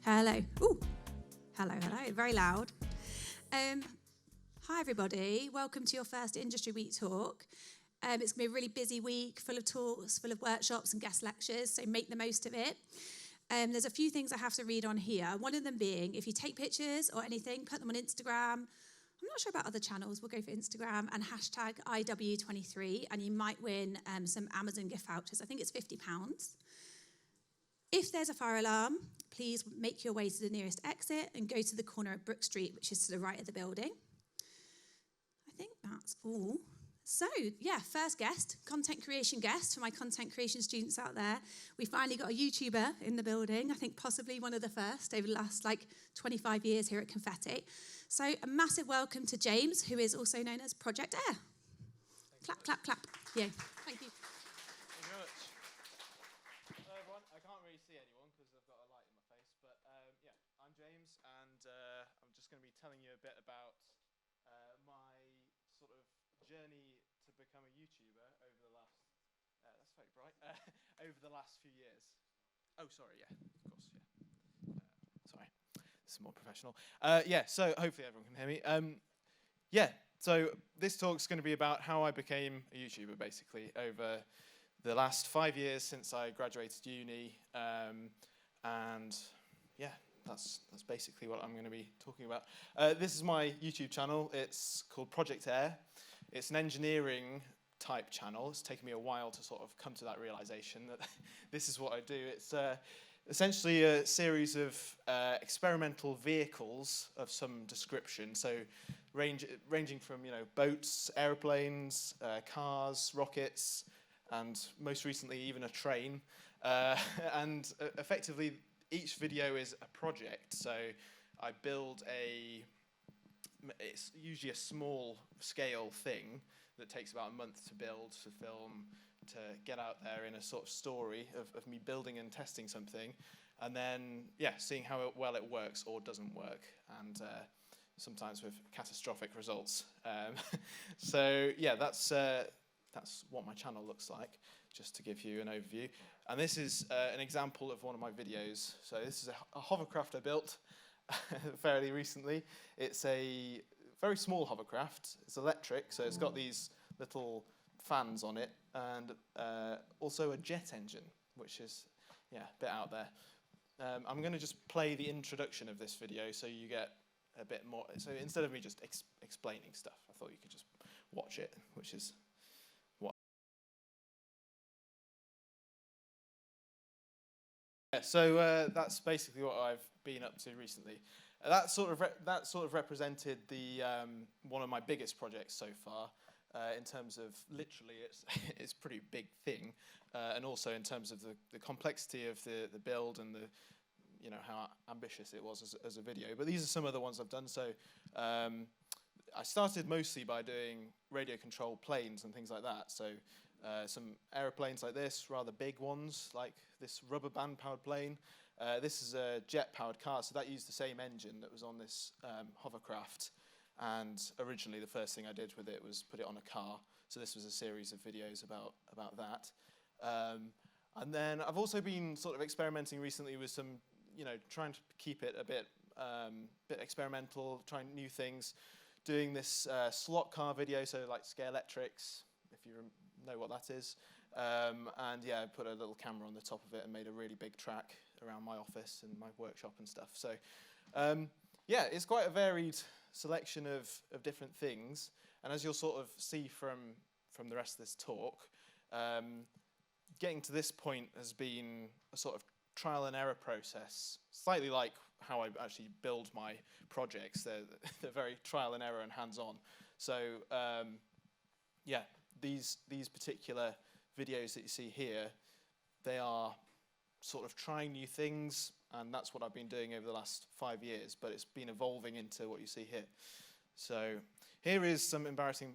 Hello. Ooh. Hello, hello. Very loud. Hi, everybody. Welcome to your first Industry Week talk. It's going to be a really busy week, full of talks, full of workshops and guest lectures, so make the most of it. There's a few things I have to read on here. One of them being, if you take pictures or anything, put them on Instagram. I'm not sure about other channels. We'll go for Instagram and hashtag IW23, and you might win some Amazon gift vouchers. I think it's £50. If there's a fire alarm, please make your way to the nearest exit and go to the corner of Brook Street, which is to the right of the building. I think that's all. So, yeah, first guest, content creation guest for my content creation students out there. We finally got a YouTuber in the building, I think possibly one of the first over the last 25 years here at Confetti. So a massive welcome to James, who is also known as Project Air. Clap, clap, clap. Yeah, thank you. Thank you very much. Hello everyone, I can't really see anyone because I've got a light in my face, but yeah, I'm James and I'm just going to be telling you a bit about my sort of journey to become a YouTuber over the last, that's very bright, over the last few years. Oh, sorry, yeah, of course, yeah. Sorry, this is more professional. Yeah, so hopefully everyone can hear me. Yeah, so this talk's going to be about how I became a YouTuber, basically, over the last 5 years since I graduated uni, and yeah, that's basically what I'm going to be talking about. This is my YouTube channel. It's called Project Air. It's an engineering type channel. It's taken me a while to sort of come to that realization that this is what I do. It's essentially a series of experimental vehicles of some description. So ranging from boats, airplanes, cars, rockets, and most recently even a train. And effectively each video is a project. So I build it's usually a small scale thing that takes about a month to build, to film, to get out there in a sort of story of me building and testing something, and then seeing how well it works or doesn't work, and sometimes with catastrophic results. So yeah, that's what my channel looks like, just to give you an overview. And this is an example of one of my videos. So this is a hovercraft I built fairly recently. It's a very small hovercraft. It's electric, so it's got these little fans on it, and also a jet engine, which is a bit out there. I'm going to just play the introduction of this video so you get a bit more. So instead of me just explaining stuff, I thought you could just watch it, which is what. Yeah, so that's basically what I've been up to recently. That sort of represented the one of my biggest projects so far. In terms of literally, it's a pretty big thing, and also in terms of the complexity of the build and how ambitious it was as a video. But these are some of the ones I've done. So I started mostly by doing radio controlled planes and things like that. So some aeroplanes like this, rather big ones, like this rubber band powered plane. This is a jet powered car, so that used the same engine that was on this hovercraft. And originally the first thing I did with it was put it on a car. So this was a series of videos about that. And then I've also been sort of experimenting recently with some, trying to keep it a bit experimental, trying new things. Doing this slot car video, so like Scalextrics, if you know what that is. And yeah, I put a little camera on the top of it and made a really big track around my office and my workshop and stuff. So yeah, it's quite a varied selection of different things, and as you'll sort of see from the rest of this talk, getting to this point has been a sort of trial and error process, slightly like how I actually build my projects. They're very trial and error and hands-on. So yeah, these particular videos that you see here, they are sort of trying new things, and that's what I've been doing over the last 5 years, but it's been evolving into what you see here. So here are some embarrassing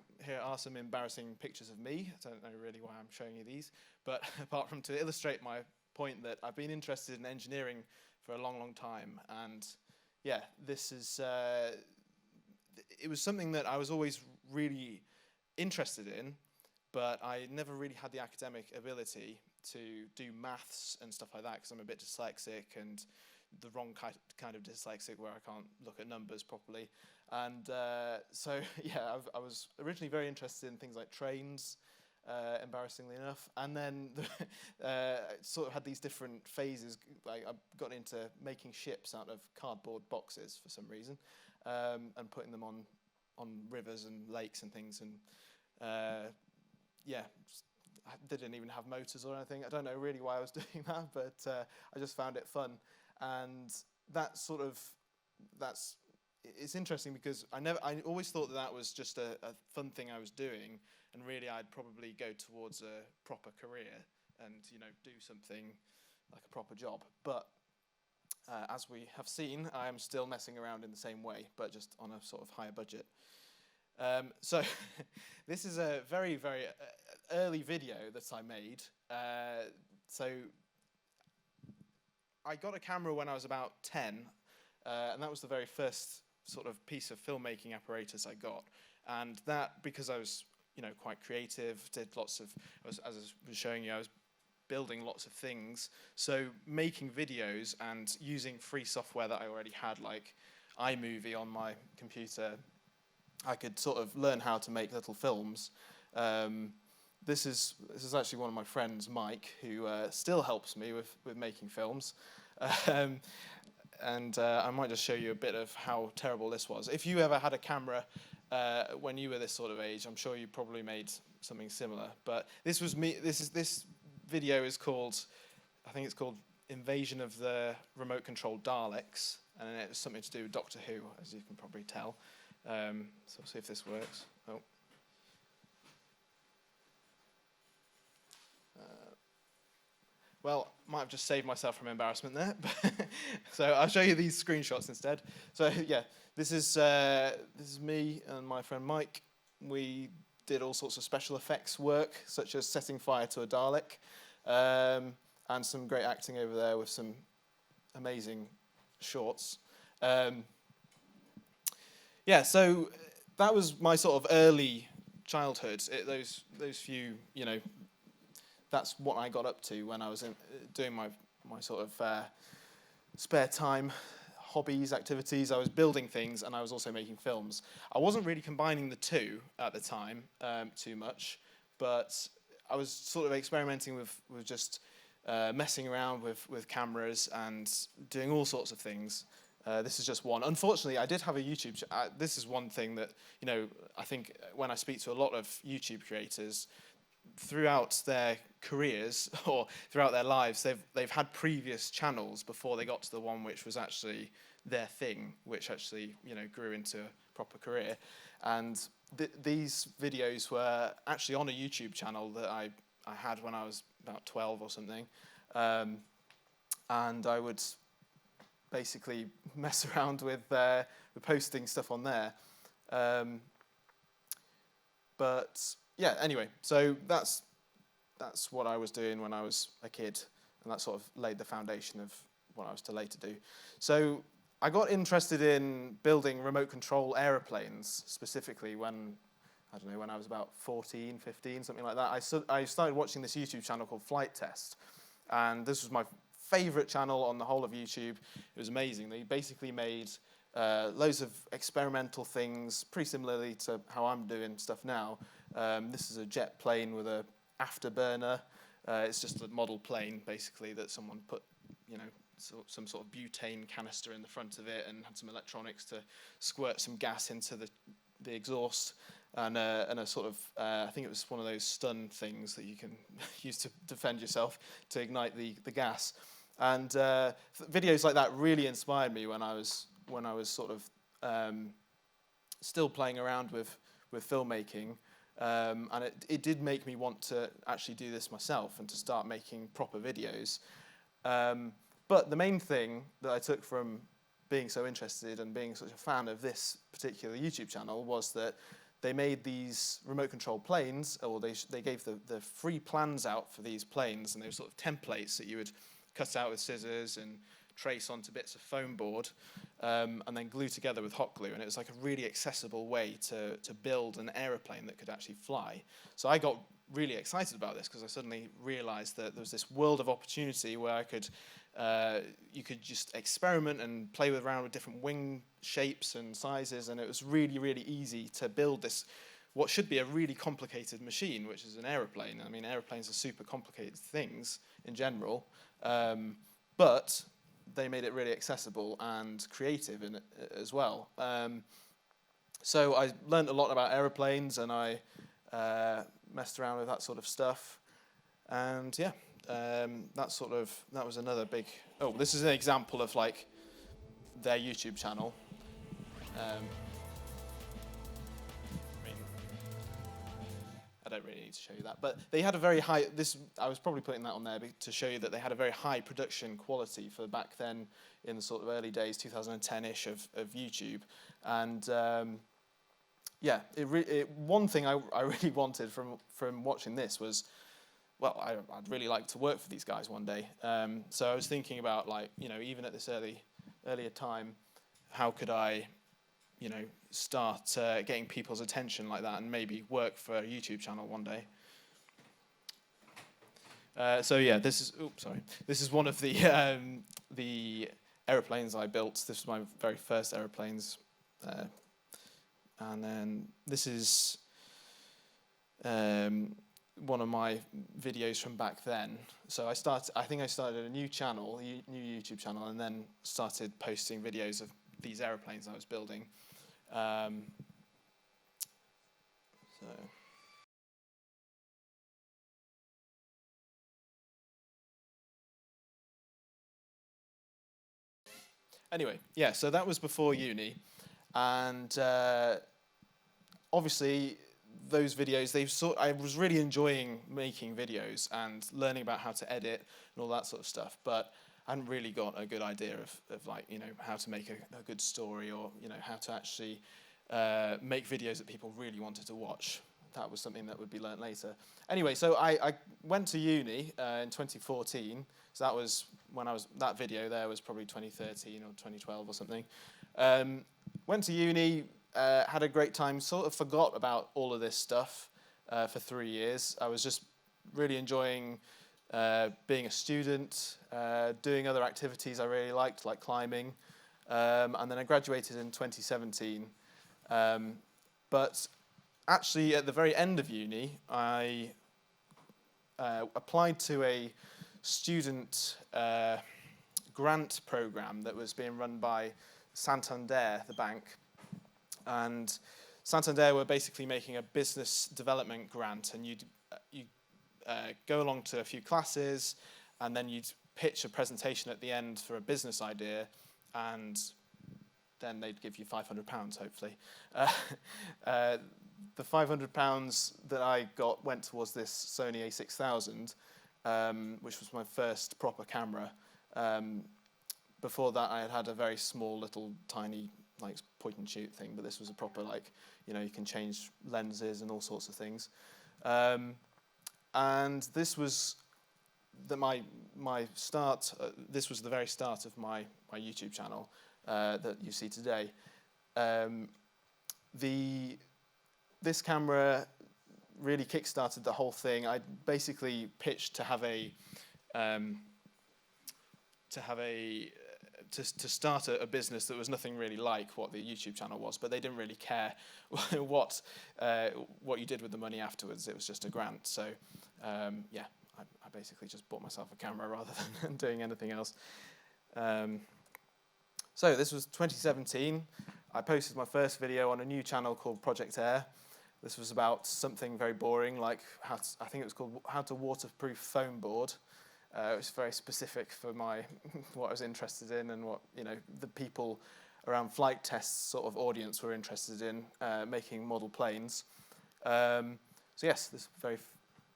pictures of me. I don't know really why I'm showing you these, but apart from to illustrate my point that I've been interested in engineering for a long, long time, and yeah, this is, it was something that I was always really interested in, but I never really had the academic ability to do maths and stuff like that because I'm a bit dyslexic, and the wrong kind of dyslexic where I can't look at numbers properly. And so, yeah, I was originally very interested in things like trains, embarrassingly enough. And then sort of had these different phases. Like I got into making ships out of cardboard boxes for some reason, and putting them on rivers and lakes and things. And yeah, I didn't even have motors or anything. I don't know really why I was doing that, but I just found it fun. And it's interesting because I always thought that was just a fun thing I was doing, and really I'd probably go towards a proper career and, you know, do something like a proper job. But as we have seen, I am still messing around in the same way, but just on a sort of higher budget. So this is a very, very early video that I made. So I got a camera when I was about 10, and that was the very first sort of piece of filmmaking apparatus I got. And that, because I was, you know, quite creative, did lots of, as I was showing you, I was building lots of things. So making videos and using free software that I already had, like iMovie on my computer, I could sort of learn how to make little films. This is actually one of my friends, Mike, who still helps me with making films. And I might just show you a bit of how terrible this was. If you ever had a camera when you were this sort of age, I'm sure you probably made something similar. But this was me. This video is called, I think it's called Invasion of the Remote Control Daleks, and it was something to do with Doctor Who, as you can probably tell. So we'll see if this works. Oh. Well, might have just saved myself from embarrassment there. So I'll show you these screenshots instead. So yeah, this is me and my friend Mike. We did all sorts of special effects work, such as setting fire to a Dalek, and some great acting over there with some amazing shorts. Yeah, so that was my sort of early childhood. Those few, you know, that's what I got up to when I was doing my sort of spare time hobbies, activities. I was building things and I was also making films. I wasn't really combining the two at the time too much, but I was sort of experimenting with just messing around with cameras and doing all sorts of things. This is just one. Unfortunately, I did have a YouTube this is one thing that, you know, I think when I speak to a lot of YouTube creators, throughout their careers or throughout their lives, they've had previous channels before they got to the one which was actually their thing, which actually, you know, grew into a proper career. And these videos were actually on a YouTube channel that I had when I was about 12 or something, and I would basically mess around with posting stuff on there. But yeah, anyway, so that's what I was doing when I was a kid, and that sort of laid the foundation of what I was to later do. So I got interested in building remote control aeroplanes, specifically when I was about 14, 15, something like that. I started watching this YouTube channel called Flight Test, and this was my favorite channel on the whole of YouTube. It was amazing. They basically made loads of experimental things, pretty similarly to how I'm doing stuff now. This is a jet plane with a afterburner. It's just a model plane, basically, that someone put, you know, some sort of butane canister in the front of it and had some electronics to squirt some gas into the exhaust, and a sort of, I think it was one of those stun things that you can use to defend yourself to ignite the gas. And videos like that really inspired me when I was sort of still playing around with filmmaking. And it did make me want to actually do this myself and to start making proper videos. But the main thing that I took from being so interested and being such a fan of this particular YouTube channel was that they made these remote control planes, or they gave the free plans out for these planes, and they were sort of templates that you would cut out with scissors and trace onto bits of foam board, and then glue together with hot glue. And it was like a really accessible way to build an aeroplane that could actually fly. So I got really excited about this because I suddenly realized that there was this world of opportunity where I could you could just experiment and play around with different wing shapes and sizes, and it was really, really easy to build this, what should be a really complicated machine, which is an aeroplane. I mean, aeroplanes are super complicated things in general, but they made it really accessible and creative in it as well. So I learned a lot about aeroplanes, and I messed around with that sort of stuff, and yeah. That was another big. Oh, this is an example of like their YouTube channel. I mean, I don't really need to show you that, but they had a very high. I was probably putting that on there to show you that they had a very high production quality for back then in the sort of early days, 2010-ish of YouTube, and yeah, one thing I really wanted from watching this was, well, I'd really like to work for these guys one day. So I was thinking about, like, you know, even at this earlier time, how could I, you know, start getting people's attention like that and maybe work for a YouTube channel one day. So yeah, this is one of the aeroplanes I built. This was my very first aeroplanes, and then this is one of my videos from back then. So I think I started a new channel, new YouTube channel, and then started posting videos of these aeroplanes I was building. Anyway, yeah, so that was before uni, and obviously those videos, I was really enjoying making videos and learning about how to edit and all that sort of stuff, but I hadn't really got a good idea of like, you know, how to make a good story, or, you know, how to actually make videos that people really wanted to watch. That was something that would be learnt later. Anyway, so I went to uni in 2014, so that was when that video there was probably 2013 or 2012 or something. Went to uni, had a great time, sort of forgot about all of this stuff for 3 years. I was just really enjoying being a student, doing other activities I really liked, like climbing, and then I graduated in 2017. But actually, at the very end of uni, I applied to a student grant program that was being run by Santander, the bank. And Santander were basically making a business development grant, and you'd go along to a few classes, and then you'd pitch a presentation at the end for a business idea, and then they'd give you £500, hopefully. The £500 that I got went towards this Sony a6000, which was my first proper camera. Before that, I had a very small, little, tiny, like, point and shoot thing, but this was a proper, like, you know, you can change lenses and all sorts of things. And this was my start. This was the very start of my YouTube channel that you see today. This camera really kick-started the whole thing. I basically pitched to start a business that was nothing really like what the YouTube channel was, but they didn't really care what you did with the money afterwards. It was just a grant. So yeah, I basically just bought myself a camera rather than doing anything else. So this was 2017. I posted my first video on a new channel called Project Air. This was about something very boring, like I think it was called How to Waterproof Foam Board. It was very specific for what I was interested in, and what, you know, the people around flight tests sort of audience were interested in, making model planes. So yes, this very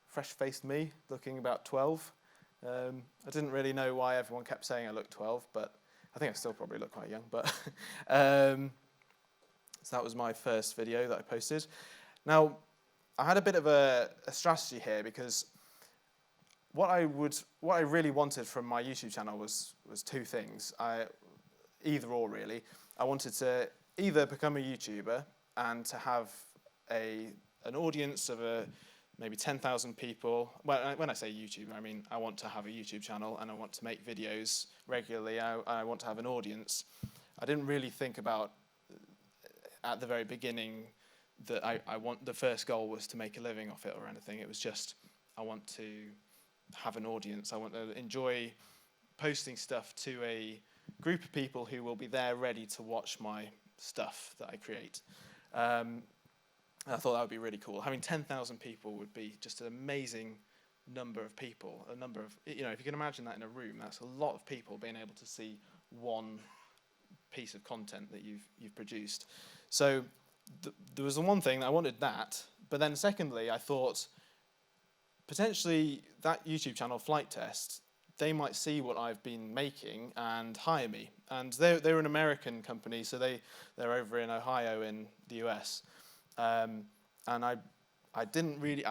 fresh-faced me, looking about 12. I didn't really know why everyone kept saying I looked 12, but I think I still probably look quite young. But so that was my first video that I posted. Now, I had a bit of a strategy here, because what I really wanted from my YouTube channel was two things. Either or, really. I wanted to either become a YouTuber and to have an audience of maybe 10,000 people. Well, when I say YouTube, I mean I want to have a YouTube channel and I want to make videos regularly. I want to have an audience. I didn't really think about at the very beginning that the first goal was to make a living off it or anything. It was just I want to have an audience. I want to enjoy posting stuff to a group of people who will be there ready to watch my stuff that I create. I thought that would be really cool. Having 10,000 people would be just an amazing number of people. If you can imagine that in a room, that's a lot of people being able to see one piece of content that you've produced. So there was the one thing, I wanted that, but then secondly, I thought potentially that YouTube channel, Flight Test, they might see what I've been making and hire me. And they're an American company, so they're over in Ohio in the US. And I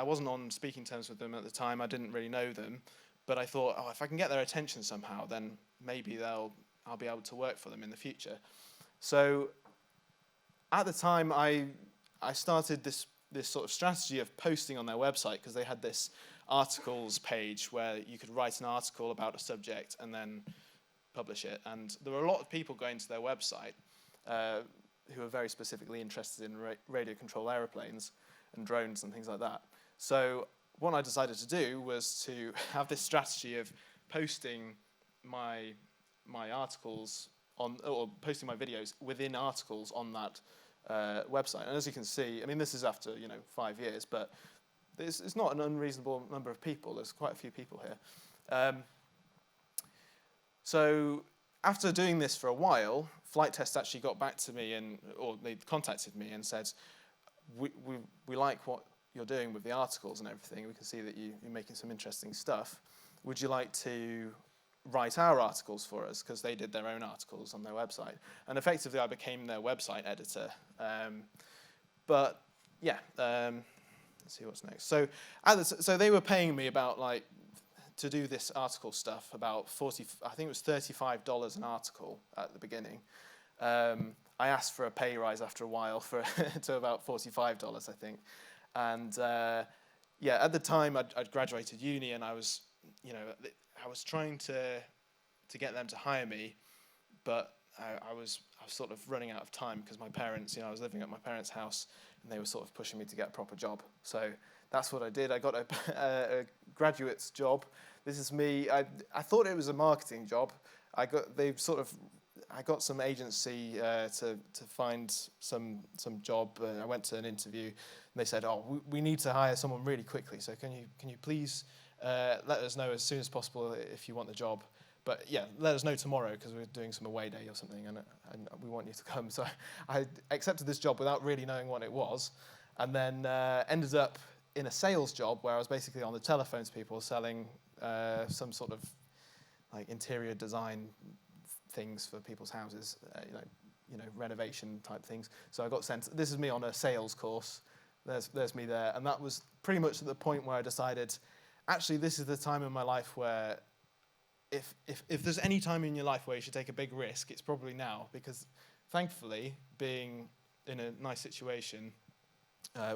wasn't on speaking terms with them at the time. I didn't really know them, but I thought, if I can get their attention somehow, then maybe I'll be able to work for them in the future. So at the time, I started this sort of strategy of posting on their website, because they had this articles page where you could write an article about a subject and then publish it. And there were a lot of people going to their website who are very specifically interested in radio control aeroplanes and drones and things like that. So what I decided to do was to have this strategy of posting my articles or posting my videos within articles on that website. And as you can see, I mean, this is after 5 years, but it's not an unreasonable number of people. There's quite a few people here. So after doing this for a while, Flight Test actually got back to me, or they contacted me and said, we like what you're doing with the articles and everything. We can see that you're making some interesting stuff. Would you like to write our articles for us? Because they did their own articles on their website. And effectively, I became their website editor. Let's see what's next. So they were paying me about to do this article stuff, about I think it was $35 an article at the beginning. I asked for a pay rise after a while to about $45, I think. And at the time I'd graduated uni, and I was trying to get them to hire me, but I was sort of running out of time because my parents, I was living at my parents' house, and they were sort of pushing me to get a proper job. So that's what I did. I got a graduate's job. This is me. I thought it was a marketing job. I got some agency to find some job. I went to an interview, and they said, we need to hire someone really quickly. So can you please let us know as soon as possible if you want the job. But yeah, let us know tomorrow, because we're doing some away day or something, and we want you to come. So I accepted this job without really knowing what it was, and then ended up in a sales job where I was basically on the telephone to people selling some sort of interior design things for people's houses, renovation type things. So I got sent. This is me on a sales course. There's me there, and that was pretty much at the point where I decided, actually, this is the time in my life where, if there's any time in your life where you should take a big risk, it's probably now, because thankfully, being in a nice situation,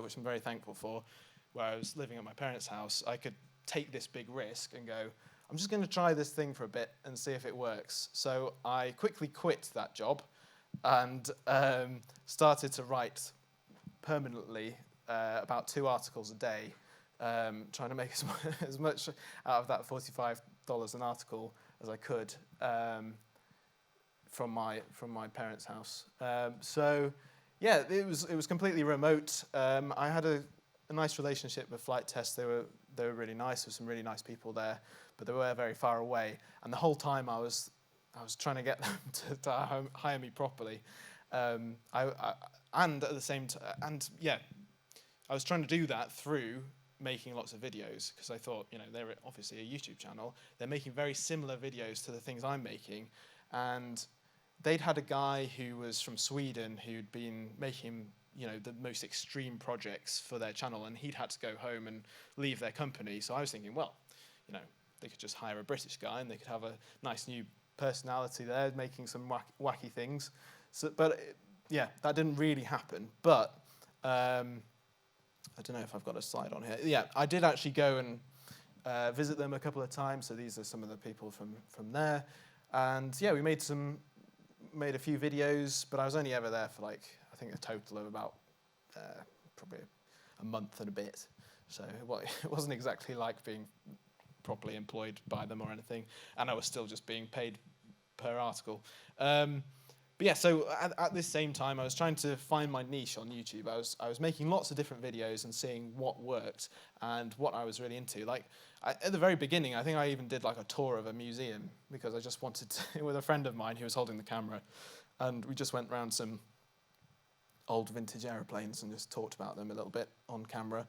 which I'm very thankful for, where I was living at my parents' house, I could take this big risk and go, I'm just going to try this thing for a bit and see if it works. So I quickly quit that job and started to write permanently about 2 articles a day, trying to make as much out of that $45 an article as I could from my parents' house. It was completely remote. I had a nice relationship with Flight Test. They were really nice. There were some really nice people there, but they were very far away. And the whole time I was trying to get them to hire me properly. And at the same time, I was trying to do that through making lots of videos, because I thought, they're obviously a YouTube channel. They're making very similar videos to the things I'm making. And they'd had a guy who was from Sweden who'd been making, the most extreme projects for their channel, and he'd had to go home and leave their company. So I was thinking, well, they could just hire a British guy and they could have a nice new personality there, making some wacky things. So, but that didn't really happen. But I don't know if I've got a slide on here. Yeah, I did actually go and visit them a couple of times. So these are some of the people from there. And yeah, we made a few videos, but I was only ever there for like, I think a total of about probably a month and a bit. So it wasn't exactly like being properly employed by them or anything. And I was still just being paid per article. But yeah, so at this same time, I was trying to find my niche on YouTube. I was making lots of different videos and seeing what worked and what I was really into. Like at the very beginning, I think I even did like a tour of a museum because I just wanted to, with a friend of mine who was holding the camera, and we just went around some old vintage aeroplanes and just talked about them a little bit on camera.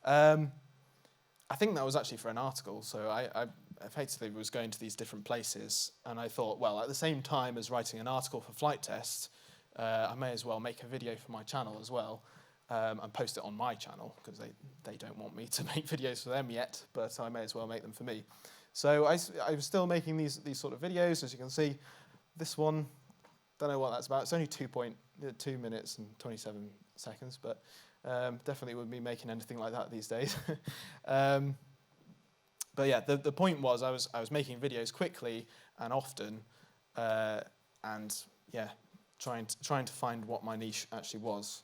I think that was actually for an article, so I effectively was going to these different places, and I thought, well, at the same time as writing an article for Flight Test, I may as well make a video for my channel as well, and post it on my channel, because they don't want me to make videos for them yet, but I may as well make them for me. So I was still making these sort of videos. As you can see, this one, don't know what that's about. It's only 2 minutes and 27 seconds, but definitely wouldn't be making anything like that these days. But yeah, the point was I was making videos quickly and often, and yeah, trying to find what my niche actually was.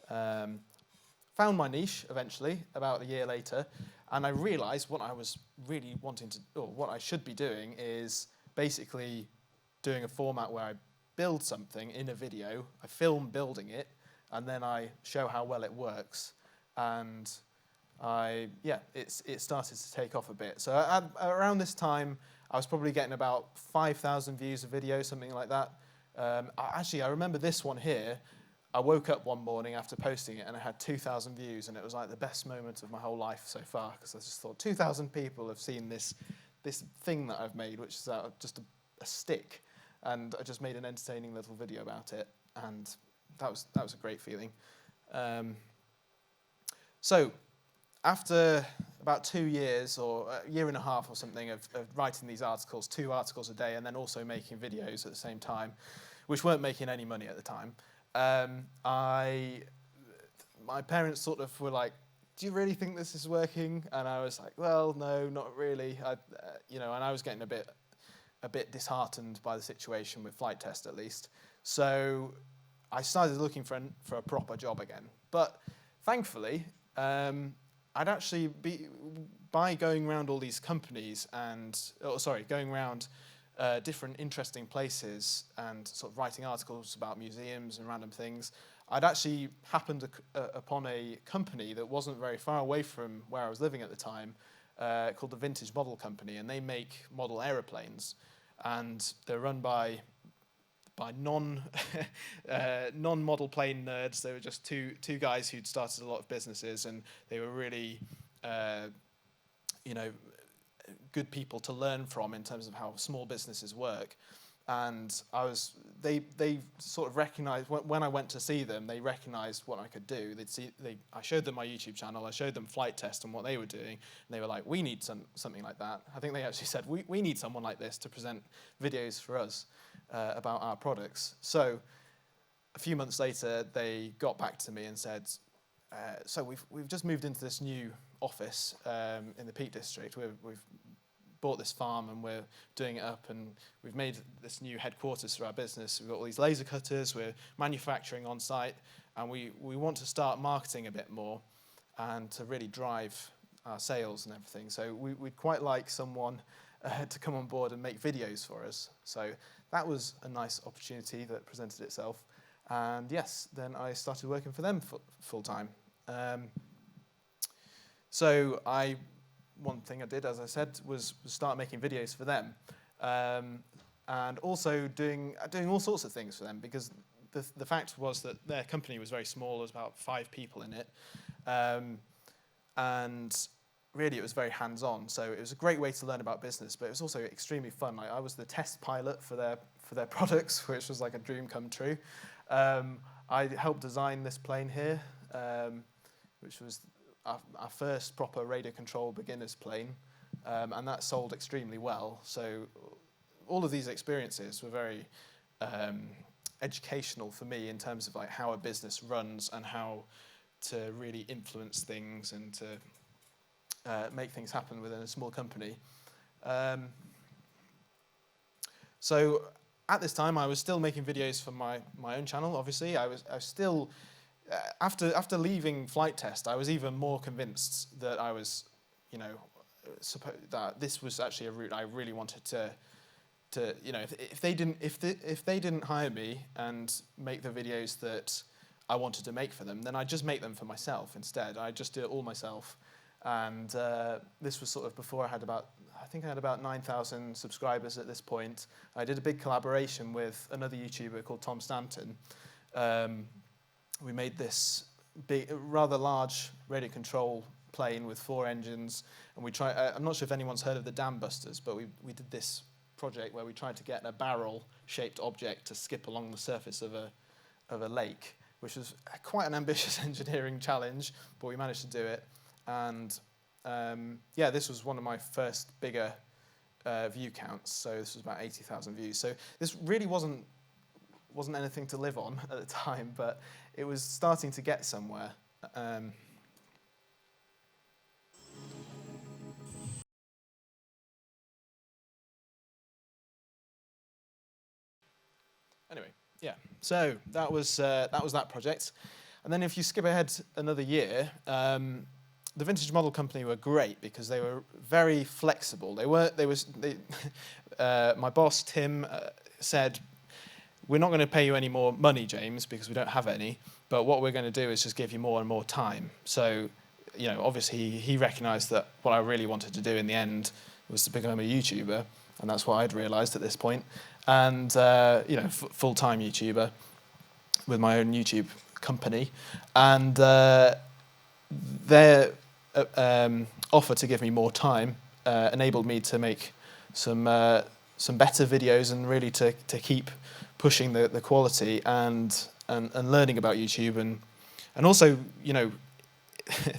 Found my niche eventually about a year later, and I realised what I was really wanting to, or what I should be doing, is basically doing a format where I build something in a video, I film building it, and then I show how well it works, and it started to take off a bit. So around this time, I was probably getting about 5,000 views a video, something like that. I remember this one here. I woke up one morning after posting it, and it had 2,000 views, and it was like the best moment of my whole life so far, because I just thought 2,000 people have seen this thing that I've made, which is just a stick, and I just made an entertaining little video about it, and that was a great feeling. So after about 2 years or a year and a half or something of writing these articles, 2 articles a day, and then also making videos at the same time, which weren't making any money at the time, my parents sort of were like, "Do you really think this is working?" And I was like, "Well, no, not really." And I was getting a bit disheartened by the situation with Flight Test, at least. So I started looking for a proper job again. But thankfully, I'd actually by going around all these companies going around different interesting places and sort of writing articles about museums and random things, I'd actually happened upon a company that wasn't very far away from where I was living at the time, called the Vintage Model Company, and they make model aeroplanes, and they're run by non-model plane nerds. They were just two guys who'd started a lot of businesses, and they were really, good people to learn from in terms of how small businesses work. And they sort of recognized, when I went to see them, they recognized what I could do. I showed them my YouTube channel, I showed them Flight Test and what they were doing, and they were like, "We need something like that." I think they actually said, we need someone like this to present videos for us about our products. So a few months later, they got back to me and said, "So we've just moved into this new office in the Peak District. We've bought this farm and we're doing it up, and we've made this new headquarters for our business. We've got all these laser cutters, we're manufacturing on site, and we want to start marketing a bit more and to really drive our sales and everything. So we'd quite like someone to come on board and make videos for us." So that was a nice opportunity that presented itself. And yes, then I started working for them full time. So one thing I did, as I said, was start making videos for them, and also doing all sorts of things for them, because the fact was that their company was very small. There was about 5 people in it, and really it was very hands-on. So it was a great way to learn about business, but it was also extremely fun. Like, I was the test pilot for their products, which was like a dream come true. I helped design this plane here, which was our first proper radio control beginner's plane, and that sold extremely well. So all of these experiences were very educational for me in terms of like how a business runs and how to really influence things and to make things happen within a small company. So at this time, I was still making videos for my own channel. Obviously, I was still after leaving flight test, I was even more convinced that I was, that this was actually a route I really wanted to if they didn't hire me and make the videos that I wanted to make for them, then I'd just make them for myself instead. I'd just do it all myself. And this was sort of before I had about 9,000 subscribers at this point. I did a big collaboration with another YouTuber called Tom Stanton. We made this big, rather large radio control plane with 4 engines, and we tried. I'm not sure if anyone's heard of the Dam Busters, but we did this project where we tried to get a barrel-shaped object to skip along the surface of a lake, which was quite an ambitious engineering challenge, but we managed to do it. And yeah, this was one of my first bigger view counts. So this was about 80,000 views. So this really wasn't anything to live on at the time, but it was starting to get somewhere. Anyway, yeah. So that was that project. And then if you skip ahead another year, the Vintage Model Company were great because they were very flexible. My boss, Tim, said, "We're not going to pay you any more money, James, because we don't have any, but what we're going to do is just give you more and more time." So, obviously he recognized that what I really wanted to do in the end was to become a YouTuber, and that's what I'd realized at this point. And, full-time YouTuber with my own YouTube company. And their offer to give me more time enabled me to make some better videos and really to keep pushing the quality and learning about YouTube. And also,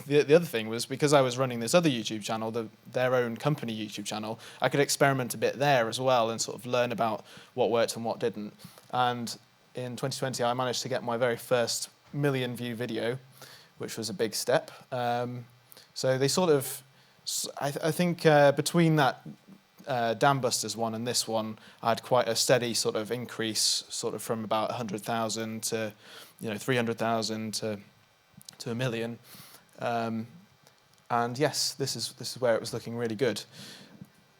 the other thing was, because I was running this other YouTube channel, their own company YouTube channel, I could experiment a bit there as well and sort of learn about what worked and what didn't. And in 2020, I managed to get my very first million-view video, which was a big step. So they sort of, I think between that Dam Busters one and this one, I had quite a steady sort of increase, sort of from about 100,000 to 300,000 to 1 million. And yes, this is where it was looking really good.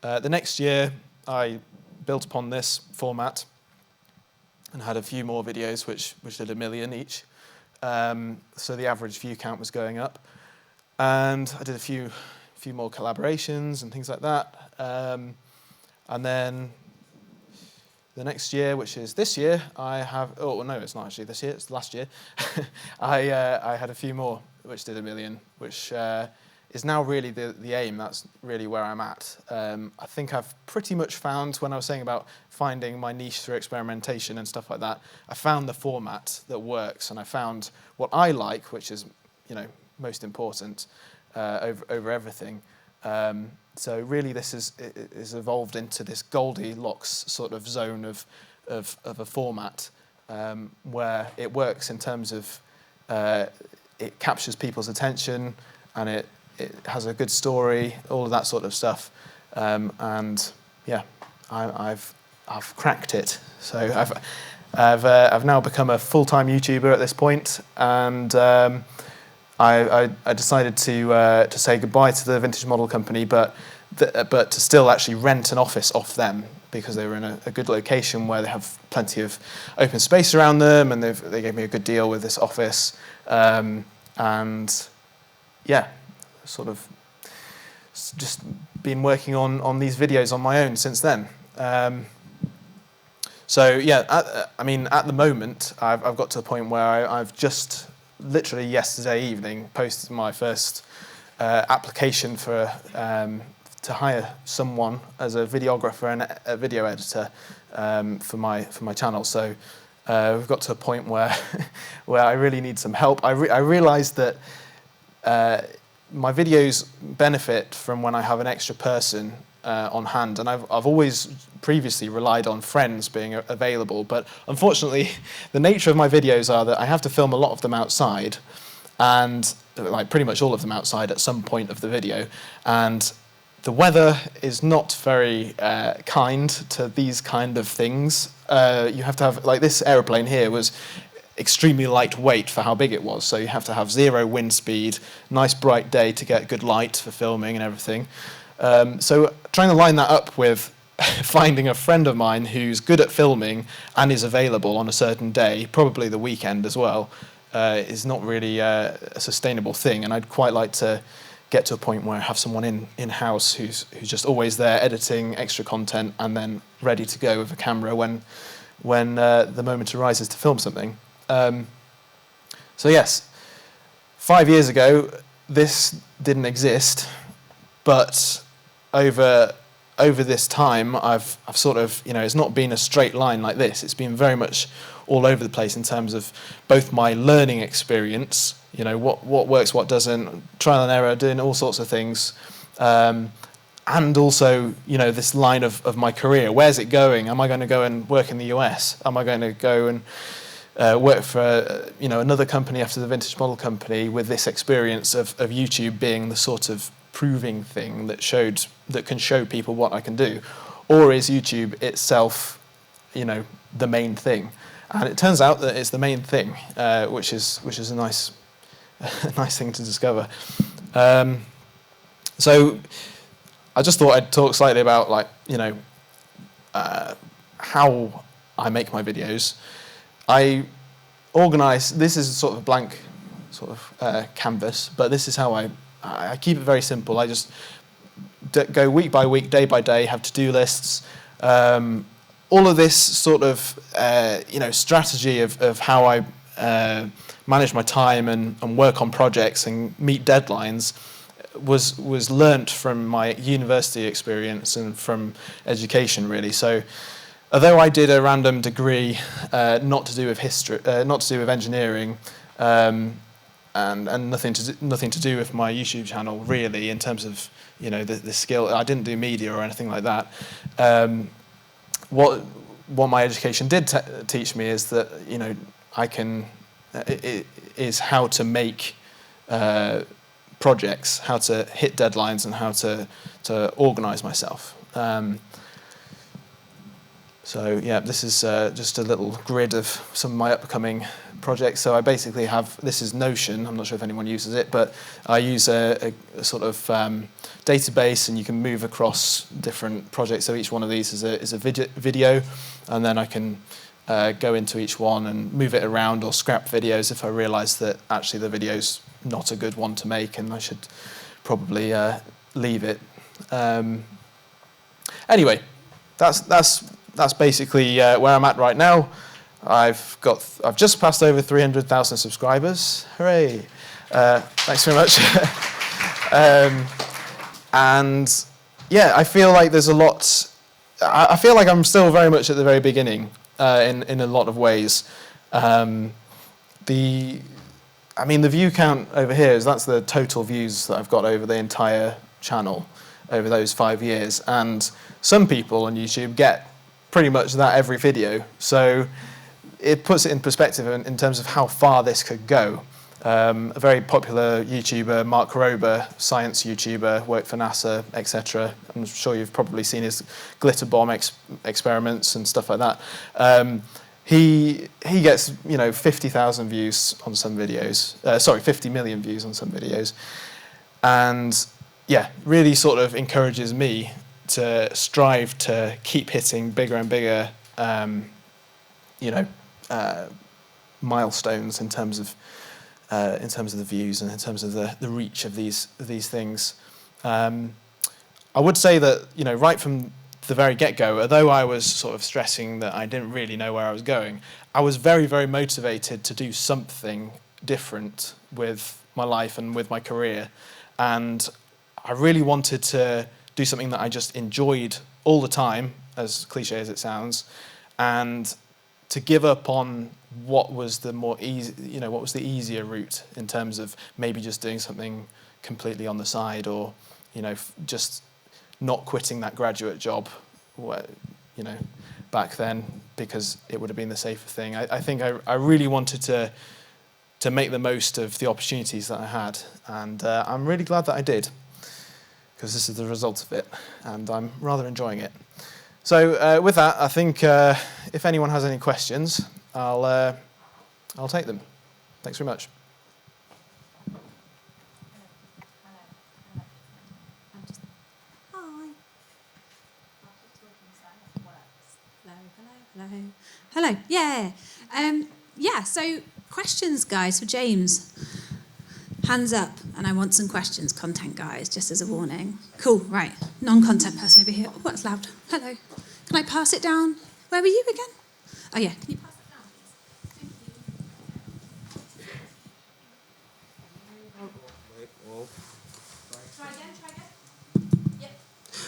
The next year, I built upon this format and had a few more videos which did 1 million each. So the average view count was going up, and I did a few more collaborations and things like that. And then the next year, which is this year, I have, oh no, it's not actually this year, it's last year. I had a few more which did 1 million, which is now really the aim. That's really where I'm at. I think I've pretty much found, when I was saying about finding my niche through experimentation and stuff like that, I found the format that works, and I found what I like, which is, most important over everything. So really, this is evolved into this Goldilocks sort of zone of a format where it works in terms of it captures people's attention, and it has a good story, all of that sort of stuff. And yeah, I've cracked it. So I've now become a full-time YouTuber at this point, and I decided to say goodbye to the Vintage Model Company, but to still actually rent an office off them, because they were in a good location where they have plenty of open space around them, and they gave me a good deal with this office. And yeah, sort of just been working on these videos on my own since then. So yeah, at the moment, I've got to a point where I've just literally yesterday evening posted my first application for to hire someone as a videographer and a video editor for my channel. So we've got to a point where I really need some help. I realised that my videos benefit from when I have an extra person on hand, and I've always previously relied on friends being available, but unfortunately the nature of my videos are that I have to film a lot of them outside, and like pretty much all of them outside at some point of the video. And the weather is not very kind to these kind of things. You have to have, like this aeroplane here was extremely lightweight for how big it was. So you have to have 0 wind speed, nice bright day to get good light for filming and everything. So trying to line that up with finding a friend of mine who's good at filming and is available on a certain day, probably the weekend as well, is not really a sustainable thing. And I'd quite like to get to a point where I have someone in-house who's just always there editing extra content and then ready to go with a camera when the moment arises to film something. So yes, 5 years ago, this didn't exist, but over this time, I've sort of, it's not been a straight line like this. It's been very much all over the place in terms of both my learning experience, what works, what doesn't, trial and error, doing all sorts of things, and also, this line of my career. Where's it going? Am I going to go and work in the US? Am I going to go and work for another company after the vintage model company with this experience of YouTube being the sort of proving thing that can show people what I can do, or is YouTube itself the main thing? And it turns out that it's the main thing, which is a nice thing to discover. So I just thought I'd talk slightly about how I make my videos. I organise, this is sort of a blank canvas, but this is how I keep it very simple. I just go week by week, day by day, have to-do lists. All of this sort of strategy of how I manage my time and work on projects and meet deadlines was learnt from my university experience and from education, really. So although I did a random degree not to do with history, not to do with engineering, and nothing to do with my YouTube channel, really, in terms of the skill. I didn't do media or anything like that. What my education did teach me is that is how to make projects, how to hit deadlines, and how to organise myself. So yeah, this is just a little grid of some of my upcoming projects. So I basically have, this is Notion, I'm not sure if anyone uses it, but I use a sort of database, and you can move across different projects. So each one of these is a video, and then I can go into each one and move it around or scrap videos if I realise that actually the video's not a good one to make and I should probably leave it. Anyway, that's basically where I'm at right now. I've just passed over 300,000 subscribers. Hooray! Thanks very much. And yeah, I feel like there's a lot. I feel like I'm still very much at the very beginning in a lot of ways. The view count over here that's the total views that I've got over the entire channel over those 5 years, and some people on YouTube get pretty much that every video. So it puts it in perspective in terms of how far this could go. A very popular YouTuber, Mark Rober, science YouTuber, worked for NASA, etc. I'm sure you've probably seen his glitter bomb experiments and stuff like that. He gets 50,000 views on some videos. 50 million views on some videos, and yeah, really sort of encourages me to strive to keep hitting bigger and bigger, milestones in terms of the views and in terms of the reach of these things. I would say that right from the very get-go, although I was sort of stressing that I didn't really know where I was going, I was very, very motivated to do something different with my life and with my career. And I really wanted to do something that I just enjoyed all the time, as cliche as it sounds, and to give up on what was the more easy, what was the easier route in terms of maybe just doing something completely on the side, or just not quitting that graduate job, back then, because it would have been the safer thing. I think I really wanted to to make the most of the opportunities that I had. And I'm really glad that I did, because this is the result of it, and I'm rather enjoying it. So with that, I think if anyone has any questions, I'll take them. Thanks very much. Hello. Yeah. Yeah. So questions, guys, for James. Hands up, and I want some questions, content guys, just as a warning. Cool. Right. Non-content person over here. Oh, that's loud. Hello. Can I pass it down? Where were you again? Oh yeah. Can you pass it down, please? Thank you. Try again. Yep.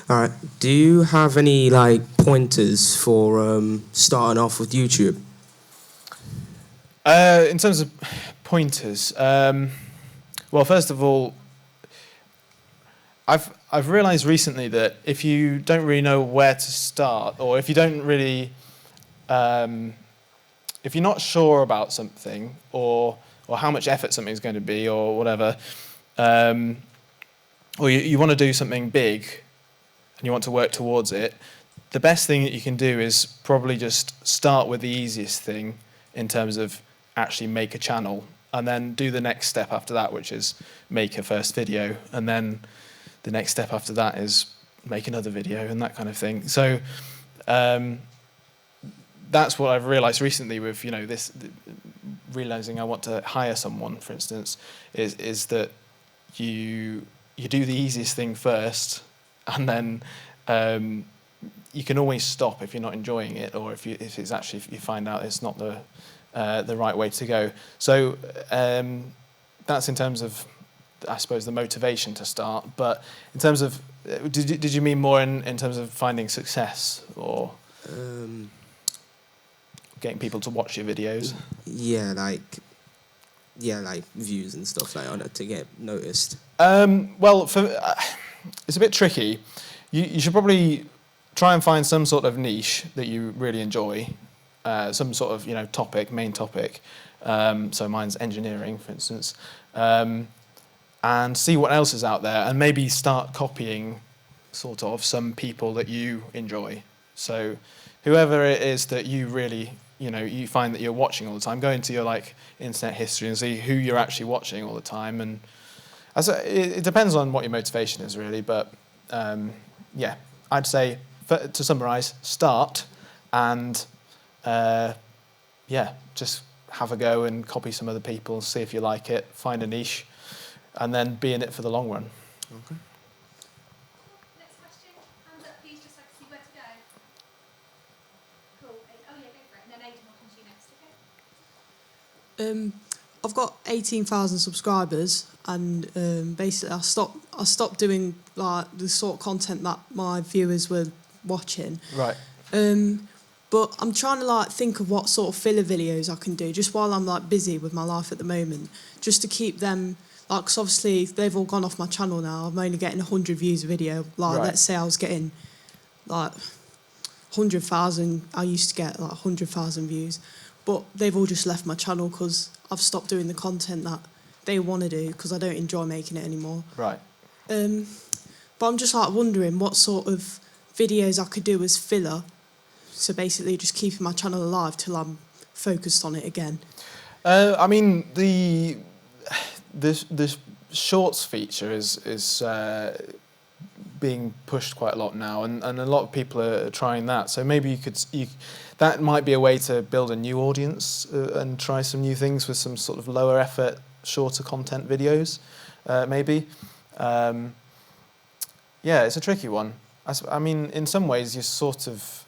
All right. Do you have any like pointers for starting off with YouTube? In terms of pointers, well, first of all, I've realised recently that if you don't really know where to start, or if you don't really, if you're not sure about something, or how much effort something's going to be, or whatever, or you want to do something big, and you want to work towards it, the best thing that you can do is probably just start with the easiest thing in terms of actually make a channel, and then do the next step after that, which is make a first video, and then the next step after that is make another video, and that kind of thing. So that's what I've realised recently with, you know, this realising I want to hire someone, for instance, is that you do the easiest thing first, and then you can always stop if you're not enjoying it, or if you find out it's not the right way to go. So that's in terms of, I suppose, the motivation to start. But in terms of, did you mean more in terms of finding success, or getting people to watch your videos? Yeah, like views and stuff like that to get noticed. Well, it's a bit tricky. You should probably try and find some sort of niche that you really enjoy, some sort of, you know, main topic. So mine's engineering, for instance, and see what else is out there, and maybe start copying sort of some people that you enjoy. So whoever it is that you really, you know, you find that you're watching all the time, go into your like internet history and see who you're actually watching all the time. And it depends on what your motivation is, really. But yeah, I'd say, to summarise, start and yeah, just have a go and copy some other people, see if you like it, find a niche, and then be in it for the long run. Okay. Next question. Hands up, please, just so I can see where to go. Cool. Oh yeah, go for it. And then Aidan will come to you next, okay? I've got 18,000 subscribers, and basically I stopped doing like the sort of content that my viewers were watching. Right. But I'm trying to like think of what sort of filler videos I can do just while I'm like busy with my life at the moment, just to keep them like, 'cause obviously they've all gone off my channel now. I'm only getting 100 views a video. Like, Right. let's say I was getting like 100,000. I used to get like 100,000 views, but they've all just left my channel because I've stopped doing the content that they want to do because I don't enjoy making it anymore. Right. But I'm just like wondering what sort of videos I could do as filler. So basically just keeping my channel alive till I'm focused on it again. I mean, the shorts feature is being pushed quite a lot now, and a lot of people are trying that. So maybe that might be a way to build a new audience and try some new things with some sort of lower effort, shorter content videos, maybe. Yeah, it's a tricky one. I mean, in some ways, you're sort of,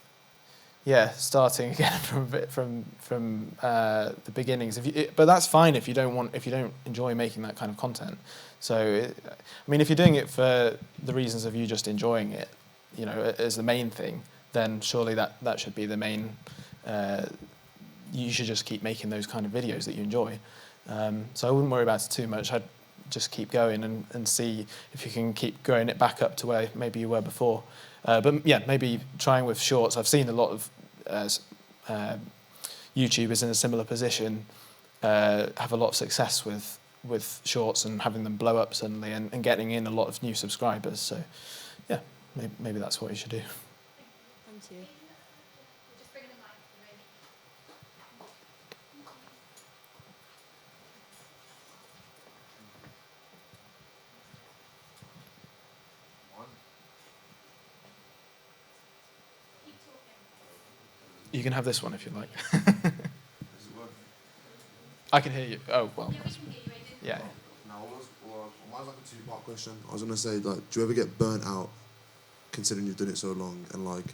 yeah, starting again from the beginnings. But that's fine if you don't enjoy making that kind of content. So, I mean, if you're doing it for the reasons of you just enjoying it, you know, as the main thing, then surely that should be the main. You should just keep making those kind of videos that you enjoy. So I wouldn't worry about it too much. I'd just keep going and see if you can keep growing it back up to where maybe you were before. But yeah, maybe trying with shorts. I've seen a lot of YouTubers in a similar position, have a lot of success with shorts and having them blow up suddenly and getting in a lot of new subscribers. So yeah, maybe that's what you should do. Thank you. You can have this one if you like. I can hear you. Oh, well. Yeah. Now, mine's like a two-part question. I was gonna say, like, do you ever get burnt out, considering you've done it so long, and like,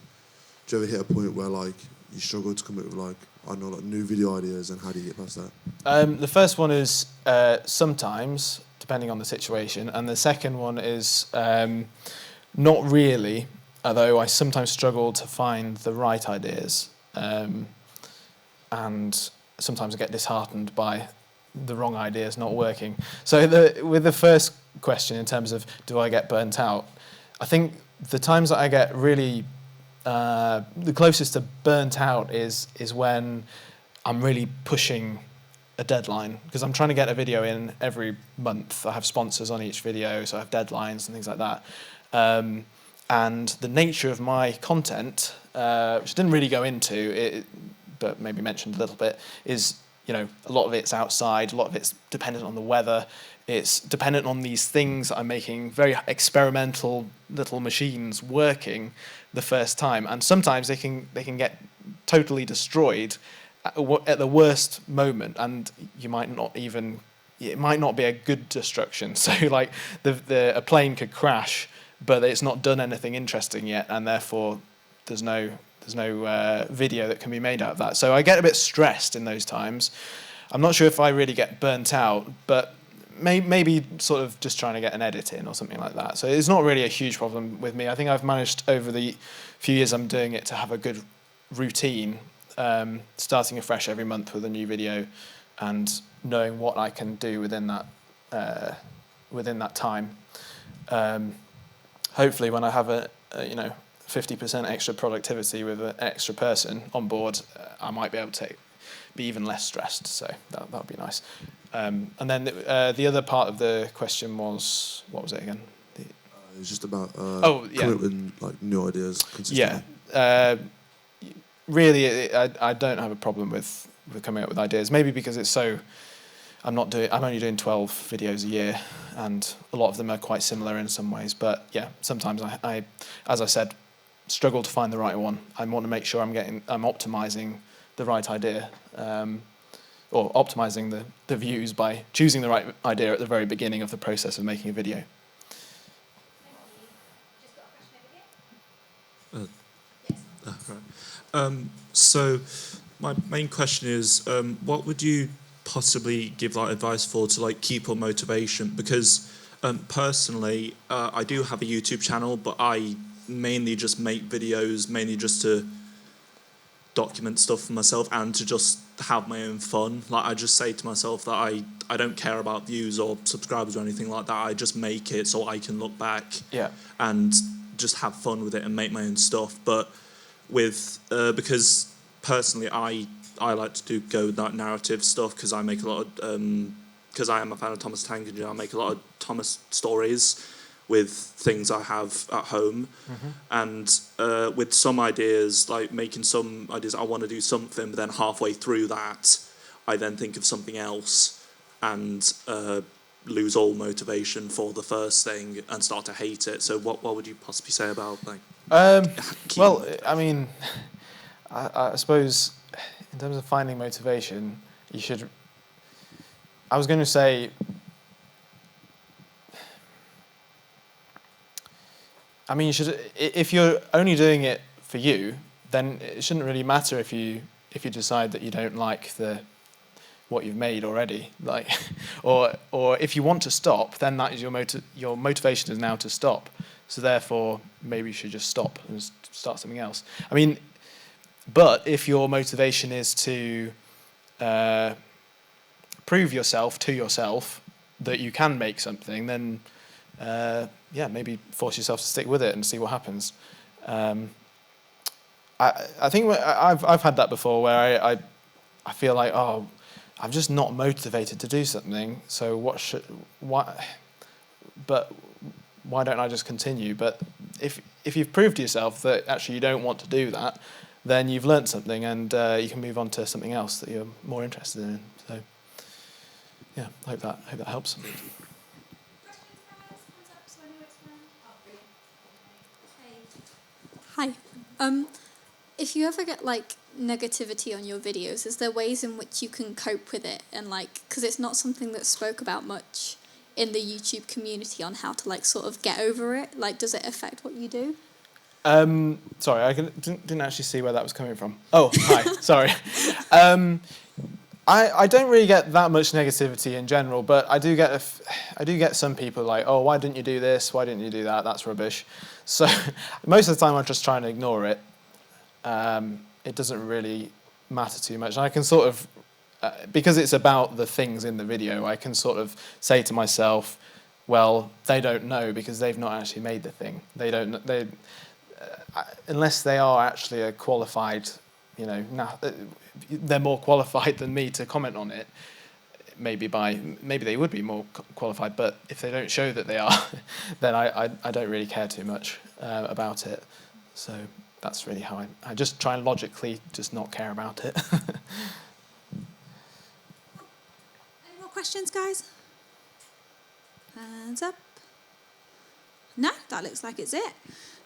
do you ever hit a point where like you struggle to come up with like, I don't know, like new video ideas, and how do you get past that? The first one is sometimes, depending on the situation, and the second one is not really, although I sometimes struggle to find the right ideas, and sometimes I get disheartened by the wrong ideas not working. So with the first question, in terms of do I get burnt out, I think the times that I get really, the closest to burnt out is when I'm really pushing a deadline, because I'm trying to get a video in every month. I have sponsors on each video, so I have deadlines and things like that. And the nature of my content, which I didn't really go into, but maybe mentioned a little bit, is, you know, a lot of it's outside, a lot of it's dependent on the weather, it's dependent on these things that I'm making, very experimental little machines working the first time, and sometimes they can get totally destroyed at the worst moment, and you might not even, it might not be a good destruction. So like a plane could crash, but it's not done anything interesting yet, and therefore there's no video that can be made out of that. So I get a bit stressed in those times. I'm not sure if I really get burnt out, but maybe sort of just trying to get an edit in or something like that. So it's not really a huge problem with me. I think I've managed over the few years I'm doing it to have a good routine, starting afresh every month with a new video and knowing what I can do within that time. Hopefully when I have a 50% extra productivity with an extra person on board, I might be able to be even less stressed. So that would be nice. And then the other part of the question was, what was it again? It was just about coming up with like new ideas consistently. Yeah. Really, I don't have a problem with coming up with ideas. Maybe because it's so, I'm only doing 12 videos a year, and a lot of them are quite similar in some ways. But yeah, sometimes I as I said, struggle to find the right one. I want to make sure I'm optimizing the right idea, or optimizing the views by choosing the right idea at the very beginning of the process of making a video. So my main question is, what would you possibly give like advice to like keep up motivation? Because personally, I do have a YouTube channel, but I mainly just make videos, mainly just to document stuff for myself and to just have my own fun. Like, I just say to myself that I don't care about views or subscribers or anything like that. I just make it so I can look back and just have fun with it and make my own stuff. But with because personally I like to go with that narrative stuff, because I make a lot of because I am a fan of Thomas Tank Engine. I make a lot of Thomas stories with things I have at home, and with some ideas, like making some ideas, I want to do something, but then halfway through that, I then think of something else and lose all motivation for the first thing and start to hate it. So what would you possibly say about like? Well, I mean, I suppose in terms of finding motivation, you should. I was going to say. I mean, you should. If you're only doing it for you, then it shouldn't really matter if you decide that you don't like what you've made already, like, or if you want to stop, then that is your motivation is now to stop. So therefore, maybe you should just stop and start something else. I mean, but if your motivation is to prove yourself to yourself that you can make something, then yeah, maybe force yourself to stick with it and see what happens. I think I've had that before, where I feel like, oh, I'm just not motivated to do something. So why don't I just continue? But if you've proved to yourself that actually you don't want to do that, then you've learnt something, and you can move on to something else that you're more interested in. So yeah, I hope that helps. Hi. If you ever get like negativity on your videos, is there ways in which you can cope with it? And like, because it's not something that's spoke about much in the YouTube community on how to like sort of get over it. Like, does it affect what you do? Sorry, I didn't actually see where that was coming from. Oh, hi. Sorry. I don't really get that much negativity in general, but I do get some people like, oh, why didn't you do this? Why didn't you do that? That's rubbish. So most of the time I'm just trying to ignore it. It doesn't really matter too much. And I can sort of, because it's about the things in the video, I can sort of say to myself, well, they don't know because they've not actually made the thing. They don't. Unless they are actually a qualified, they're more qualified than me to comment on it. Maybe they would be more qualified, but if they don't show that they are, then I don't really care too much about it. So that's really how I just try and logically just not care about it. Any more questions, guys? Hands up. No, that looks like it's it.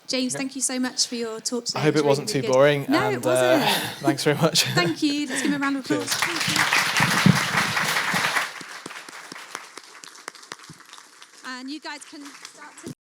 James, thank you so much for your talk today. I hope it wasn't really too boring. No, and, it wasn't. Thanks very much. Thank you. Let's give him a round of applause. Cheers. Thank you. And you guys can start to